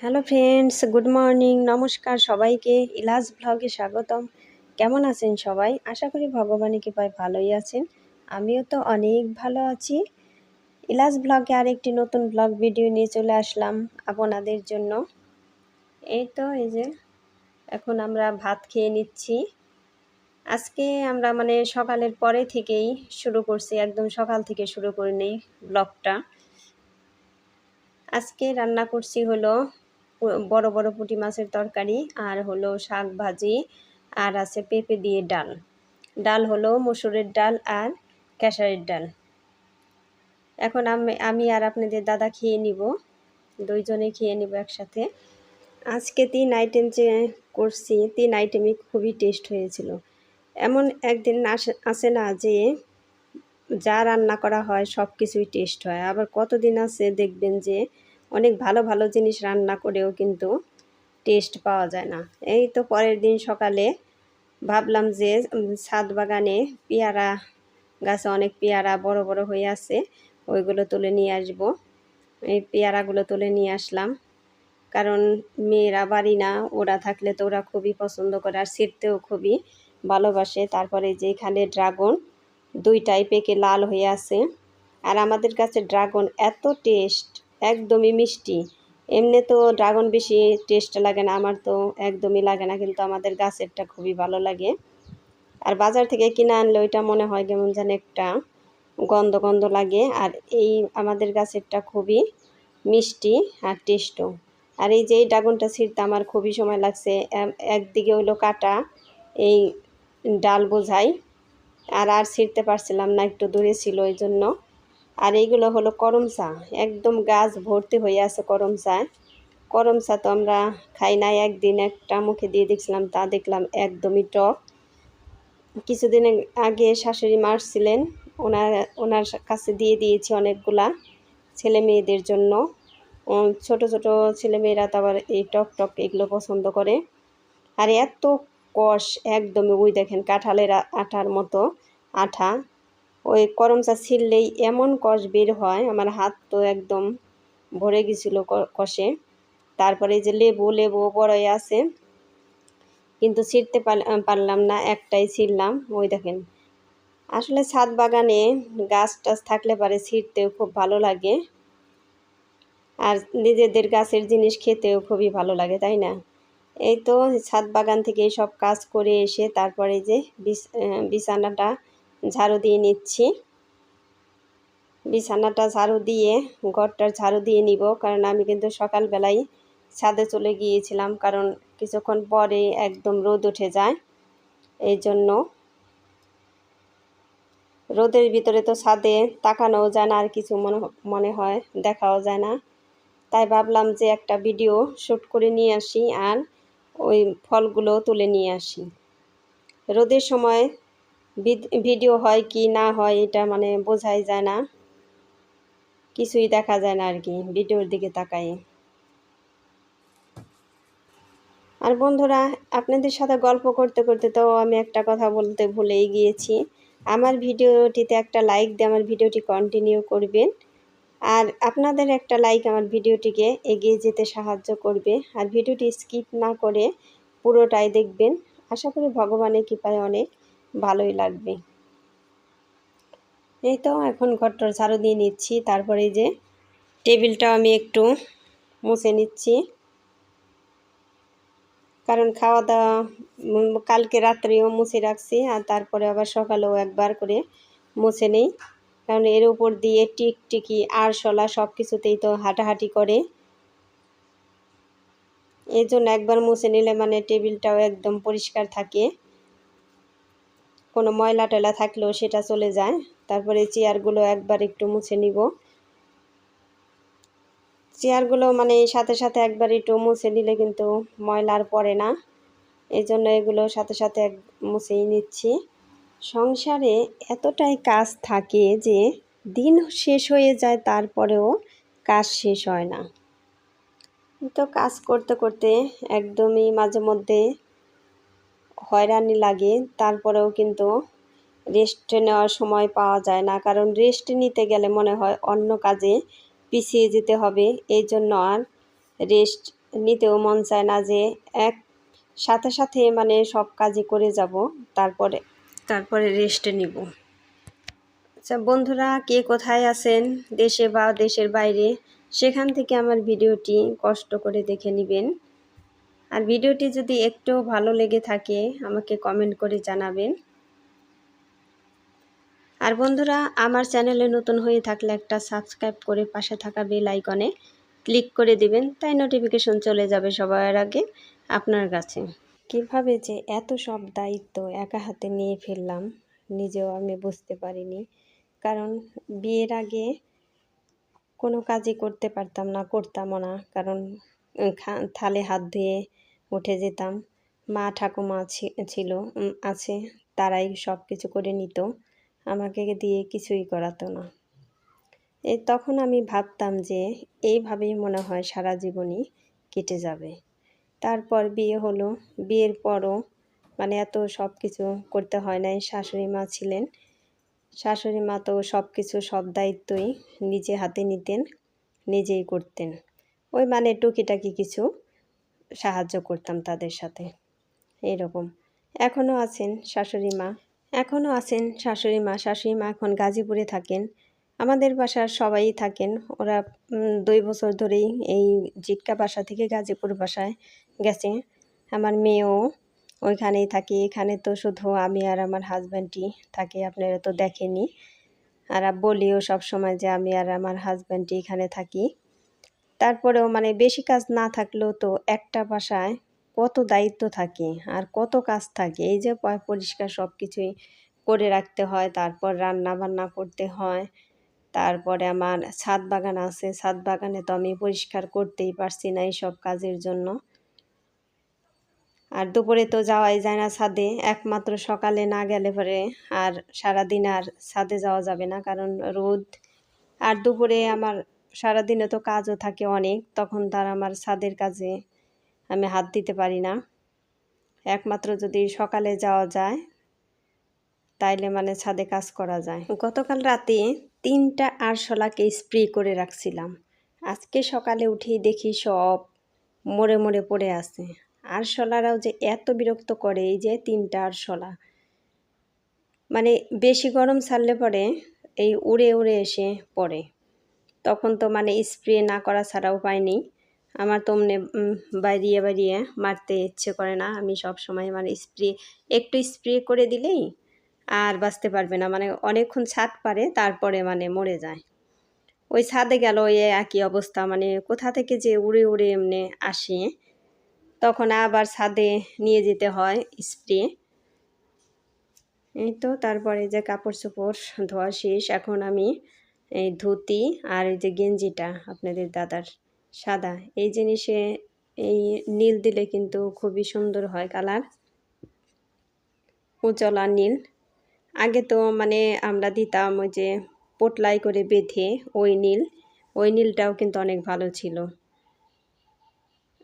Hello friends, good morning, নমস্কার সবাইকে। ইলাজ ব্লগে স্বাগতম। কেমন আছেন সবাই? আশা করি ভগবানের কৃপায় ভালোই আছেন। আমিও তো অনেক ভালো আছি। ইলাজ ব্লগে আরেকটি নতুন ব্লগ ভিডিও নিয়ে চলে আসলাম আপনাদের জন্য। এই যে এখন আমরা ভাত খেয়ে নিচ্ছি। আজকে আমরা সকালের পরে থেকেই শুরু করছি, একদম সকাল থেকে শুরু করে নেই ব্লগটা। আজকে রান্না করছি হলো বড় বড় পুঁটি মাছের তরকারি, আর হলো শাক ভাজি, আর আছে পেঁপে দিয়ে ডাল। ডাল হলো মসুরের ডাল আর খেসারির ডাল। এখন আমি আর আপনাদের দাদা খেয়ে নিব, দুইজনে খেয়ে নিব একসাথে। আজকে 3 আইটেম যে করছি, 3 আইটেমই খুবই টেস্ট হয়েছিল। এমন একদিন আসে না যে যা রান্না করা হয় সব কিছুই টেস্ট হয়। আবার কতদিন আছে দেখবেন যে অনেক ভালো ভালো জিনিস রান্না করেও কিন্তু টেস্ট পাওয়া যায় না। এই তো পরের দিন সকালে ভাবলাম যে ছাদ বাগানে পেয়ারা গাছে অনেক পেয়ারা বড় বড় হয়ে আছে, ওইগুলো তুলে নিয়ে আসব। এই পেয়ারাগুলো তুলে নিয়ে আসলাম, কারণ মেয়েরা বাড়ি না, ওরা থাকলে তো ওরা খুবই পছন্দ করে আর ছিঁড়তেও খুবই ভালোবাসে। তারপরে যে এখানে ড্রাগন দুইটাই পেকে লাল হয়ে আছে। আর আমাদের কাছে ড্রাগন এত টেস্ট, একদমই মিষ্টি। এমনি তো ড্রাগন বেশি টেস্ট লাগে না, আমার তো একদমই লাগে না, কিন্তু আমাদের গাছেরটা খুবই ভালো লাগে। আর বাজার থেকে কিনে আনলে ওইটা মনে হয় কেমন যেন একটা গন্ধ গন্ধ লাগে। আর এই আমাদের গাছেরটা খুবই মিষ্টি আর টেস্টও। আর এই যে এই ড্রাগনটা ছিঁড়তে আমার খুবই সময় লাগছে। একদিকে হইলো কাটা, এই ডাল বোঝাই, আর ছিঁড়তে পারছিলাম না, একটু দূরে ছিল ওই জন্য। আর এইগুলো হলো করমচা, একদম গাছ ভর্তি হয়ে আছে করমচায়। করমচা তো আমরা খাই না, একদিন একটা মুখে দিয়ে দেখছিলাম, তা দেখলাম একদমই টক। কিছুদিন আগে শাশুড়ি মারছিলেন, ওনার কাছে দিয়ে দিয়েছি অনেকগুলা ছেলে মেয়েদের জন্য। ছোট ছোট ছেলেমেয়েরা তো আবার এই টক টক এগুলো পছন্দ করে। আর এত কষ, একদমই ওই দেখেন কাঁঠালের আঠার মতো আঠা। ওই করমচা ছিললেই এমন কষ বের হয়, আমার হাত তো একদম ভরে গেছিল কষে। তারপরে এই যে লেবু বড়ই আছে, কিন্তু ছিঁড়তে পারলাম না, একটাই ছিঁড়লাম। ওই দেখেন, আসলে ছাদ বাগানে গাছ টাছ থাকলে পারে ছিঁড়তেও খুব ভালো লাগে, আর নিজেদের গাছের জিনিস খেতেও খুবই ভালো লাগে, তাই না? এই তো ছাদ বাগান থেকে সব কাজ করে এসে তারপরে যে বিছানাটা ঝাড়ু দিয়ে নিচ্ছি। বিছানাটা ঝাড়ু দিয়ে ঘরটার ঝাড়ু দিয়ে নিব, কারণ আমি কিন্তু সকালবেলায় ছাদে চলে গিয়েছিলাম, কারণ কিছুক্ষণ পরে একদম রোদ উঠে যায়। এই জন্য রোদের ভিতরে তো ছাদে তাকানোও যায় না, আর কিছু মনে হয় দেখাও যায় না। তাই ভাবলাম যে একটা ভিডিও শ্যুট করে নিয়ে আসি, আর ওই ফলগুলো তুলে নিয়ে আসি। রোদের সময় ভিডিও হয় কি না হয় এটা বোঝাই যায় না, কিছুই দেখা যায় না আর কি ভিডিওর দিকে তাকাই। আর বন্ধুরা, আপনাদের সাথে গল্প করতে করতে তো আমি একটা কথা বলতে ভুলেই গিয়েছি। আমার ভিডিওটিতে একটা লাইক দিয়ে আমার ভিডিওটি কন্টিনিউ করবেন। আর আপনাদের একটা লাইক আমার ভিডিওটিকে এগিয়ে যেতে সাহায্য করবে। আর ভিডিওটি স্কিপ না করে পুরোটাই দেখবেন। আশা করি ভগবানের কৃপায় অনেক ভালোই লাগবে। এই তো এখন ঘরটার ঝাড়ু দিয়ে নিচ্ছি, তারপরে যে টেবিলটাও আমি একটু মুছে নিচ্ছি, কারণ খাওয়া দাওয়া কালকে রাত্রেও মুছে রাখছি, আর তারপরে আবার সকালেও একবার করে মুছে নেই, কারণ এর উপর দিয়ে টিকটিকি আরশোলা সব কিছুতেই তো হাঁটাহাঁটি করে। এই জন্য একবার মুছে নিলে টেবিলটাও একদম পরিষ্কার থাকে, কোনো ময়লা টয়লা থাকলেও সেটা চলে যায়। তারপরে চেয়ারগুলো একবার একটু মুছে নিব। চেয়ারগুলো সাথে সাথে একবার একটু মুছে নিলে কিন্তু ময়লা আর পড়ে না, এই জন্য এগুলো সাথে সাথে মুছেই নিচ্ছি। সংসারে এতটাই কাজ থাকে যে দিন শেষ হয়ে যায়, তারপরেও কাজ শেষ হয় না। তো কাজ করতে করতে একদমই মাঝে মধ্যে হয়রানি লাগে, তারপরেও কিন্তু রেস্ট নেওয়ার সময় পাওয়া যায় না, কারণ রেস্ট নিতে গেলে মনে হয় অন্য কাজে পিছিয়ে যেতে হবে, এই জন্য আর রেস্ট নিতেও মন চায় না যে এক সাথে সাথে মানে সব কাজই করে যাব, তারপরে রেস্টে নিব। আচ্ছা বন্ধুরা, কে কোথায় আছেন, দেশে বা দেশের বাইরে, সেখান থেকে আমার ভিডিওটি কষ্ট করে দেখে নেবেন। আর ভিডিওটি যদি একটু ভালো লেগে থাকে আমাকে কমেন্ট করে জানাবেন। আর বন্ধুরা, আমার চ্যানেলে নতুন হয়ে থাকলে একটা সাবস্ক্রাইব করে পাশে থাকা বেল আইকনে ক্লিক করে দিবেন, তাই নোটিফিকেশন চলে যাবে সবার আগে আপনার কাছে। কিভাবে যে এত সব দায়িত্ব একা হাতে নিয়ে ফেললাম নিজেও আমি বুঝতে পারিনি। কারণ বিয়ের আগে কোনো কাজই করতে পারতাম না, করতামও না। কারণ থালে হাত ধুয়ে উঠে যেতাম। মা ঠাকুমা ছিল আছে, তারাই সব কিছু করে নিত, আমাকে দিয়ে কিছুই করাতো না। তখন আমি ভাবতাম যে এইভাবেই মনে হয় সারা জীবনই কেটে যাবে। তারপর বিয়ে হলো, বিয়ের পরও মানে এত সব কিছু করতে হয় নাই। শাশুড়ি মা ছিলেন, শাশুড়ি মা তো সব কিছু সব দায়িত্বই নিজে হাতে নিতেন, নিজেই করতেন। ওই মানে টুকিটাকি কিছু সাহায্য করতাম তাদের সাথে, এরকম। এখনও আছেন শাশুড়ি মা, শাশুড়ি মা এখন গাজীপুরে থাকেন। আমাদের বাসার সবাই থাকেন, ওরা 2 বছর ধরেই এই জিটকা বাসা থেকে গাজীপুর বাসায় গেছে। আমার মেয়েও ওইখানেই থাকে। এখানে তো শুধু আমি আর আমার হাজব্যান্ডই থাকি, আপনারা তো দেখেনি। আর বলিও সব সময় যে আমি আর আমার হাজব্যান্ডই এখানে থাকি। তারপরেও মানে বেশি কাজ না থাকলেও তো একটা বাসায় কত দায়িত্ব থাকে আর কত কাজ থাকে। এই যে পরিষ্কার সব কিছুই করে রাখতে হয়, তারপর রান্না বান্না করতে হয়। তারপরে আমার ছাদ বাগান আছে, ছাদ বাগানে তো আমি পরিষ্কার করতেই পারছি না এইসব কাজের জন্য। আর দুপুরে তো যাওয়াই যায় না ছাদে, একমাত্র সকালে না গেলে পরে আর সারাদিন আর ছাদে যাওয়া যাবে না, কারণ রোদ। আর দুপুরে আমার সারাদিনে তো কাজও থাকে অনেক, তখন তার আমার ছাদের কাজে আমি হাত দিতে পারি না। একমাত্র যদি সকালে যাওয়া যায় তাইলে মানে ছাদে কাজ করা যায়। গতকাল রাতে 3টা আরশোলাকে স্প্রে করে রাখছিলাম, আজকে সকালে উঠেই দেখি সব মরে মরে পড়ে আছে। আরশোলারাও যে এত বিরক্ত করে, এই যে 3টা আরশোলা মানে বেশি গরম ছাড়লে পরে এই উড়ে উড়ে এসে পড়ে। তখন তো মানে স্প্রে না করা ছাড়া উপায় নেই। আমার তো অমনি বাইরিয়ে বাইরিয়ে মারতে ইচ্ছে করে না। আমি সব সময় মানে একটু স্প্রে করে দিলেই আর বাঁচতে পারবে না, মানে অনেকক্ষণ ছাদ পারে তারপরে মানে মরে যায়। ওই ছাদে গেল ওই একই অবস্থা, মানে কোথা থেকে যে উড়ে উড়ে এমনি আসে, তখন আবার ছাদে নিয়ে যেতে হয় স্প্রে। এই তো তারপরে যে কাপড় চোপড় ধোয়া শেষ, এখন আমি এই ধুতি আর এই যে গেঞ্জিটা আপনাদের দাদার সাদা, এই জিনিসে এই নীল দিলে কিন্তু খুবই সুন্দর হয় কালার, উজ্জ্বলা নীল। আগে তো মানে আমরা দিতাম ওই যে পোটলাই করে বেঁধে ওই নীলটাও কিন্তু অনেক ভালো ছিল।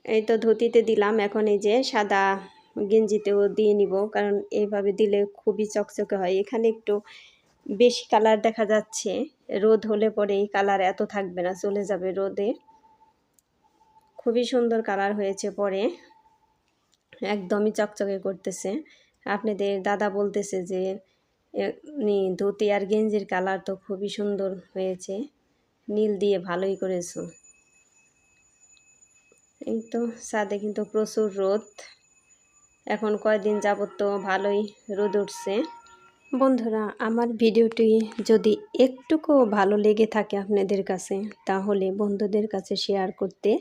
এই তো ধুতিতে দিলাম, এখন এই যে সাদা গেঞ্জিতেও দিয়ে নিব, কারণ এইভাবে দিলে খুবই চকচকে হয়। এখানে একটু বেশি কালার দেখা যাচ্ছে, রোদ হলে পরে এই কালার এত থাকবে না, চলে যাবে রোদে। খুবই সুন্দর কালার হয়েছে, পরে একদমই চকচকে করতেছে। আপনাদের দাদা বলতেছে যে ধুতি আর গেঞ্জির কালার তো খুবই সুন্দর হয়েছে, নীল দিয়ে ভালোই করেছো। এই তো ছাদে কিন্তু প্রচুর রোদ, এখন কয়েকদিন যাবত তো ভালোই রোদ উঠছে। বন্ধুরা, আমার ভিডিওটি যদি একটুকু ভালো লেগে থাকে আপনাদের কাছে, তাহলে বন্ধুদের কাছে শেয়ার করতে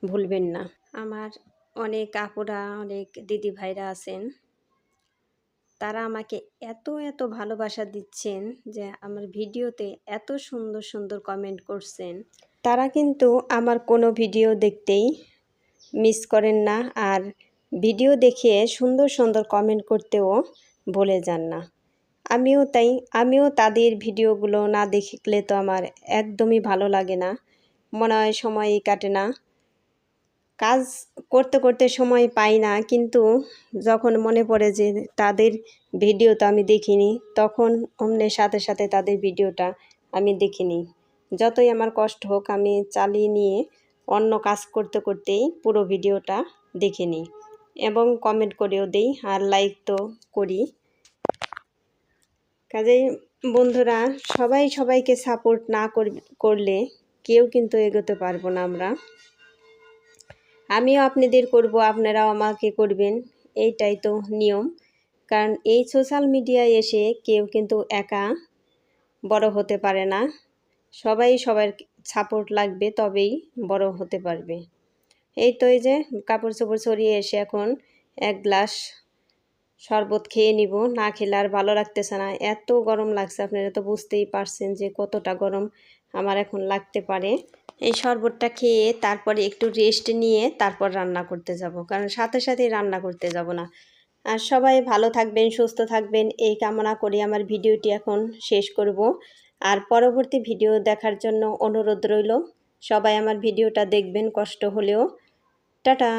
ভুলবেন না। আমার অনেক আপুরা, অনেক দিদি ভাইরা আছেন, তারা আমাকে এত ভালোবাসা দিচ্ছেন যে আমার ভিডিওতে এত সুন্দর সুন্দর কমেন্ট করছেন। তারা কিন্তু আমার কোনো ভিডিও দেখতেই মিস করেন না, আর ভিডিও দেখে সুন্দর সুন্দর কমেন্ট করতেও ভুলে যান না। আমিও তাদের ভিডিওগুলো না দেখলে তো আমার একদমই ভালো লাগে না, মনে হয় সময়ই কাটে না। কাজ করতে করতে সময় পাই না, কিন্তু যখন মনে পড়ে যে তাদের ভিডিও তো আমি দেখিনি, তখন অমনি সাথে সাথে তাদের ভিডিওটা আমি দেখে নিই। যতই আমার কষ্ট হোক আমি চালিয়ে নিয়ে অন্য কাজ করতে করতেই পুরো ভিডিওটা দেখে নিই এবং কমেন্ট করেও দিই আর লাইক তো করি। কাজেই বন্ধুরা, সবাই সবাইকে সাপোর্ট না করলে কেউ কিন্তু এগোতে পারবো না আমরা। আমিও আপনাদের করব, আপনারাও আমাকে করবেন, এইটাই তো নিয়ম। কারণ এই সোশ্যাল মিডিয়ায় এসে কেউ কিন্তু একা বড় হতে পারে না, সবাই সবার সাপোর্ট লাগবে, তবেই বড় হতে পারবে। এই তো এই যে কাপড় চোপড় সরিয়ে এসে এখন এক গ্লাস শরবত খেয়ে নিব, না খেলে আর ভালো লাগতেছে না, এত গরম লাগছে। আপনারা তো বুঝতেই পারছেন যে কতটা গরম আমার এখন লাগতে পারে। এই শরবতটা খেয়ে তারপরে একটু রেস্ট নিয়ে তারপর রান্না করতে যাব, কারণ সাথে সাথেই রান্না করতে যাব না। আর সবাই ভালো থাকবেন, সুস্থ থাকবেন, এই কামনা করে আমার ভিডিওটি এখন শেষ করব। আর পরবর্তী ভিডিও দেখার জন্য অনুরোধ রইল, সবাই আমার ভিডিওটা দেখবেন কষ্ট হলেও। টাটা।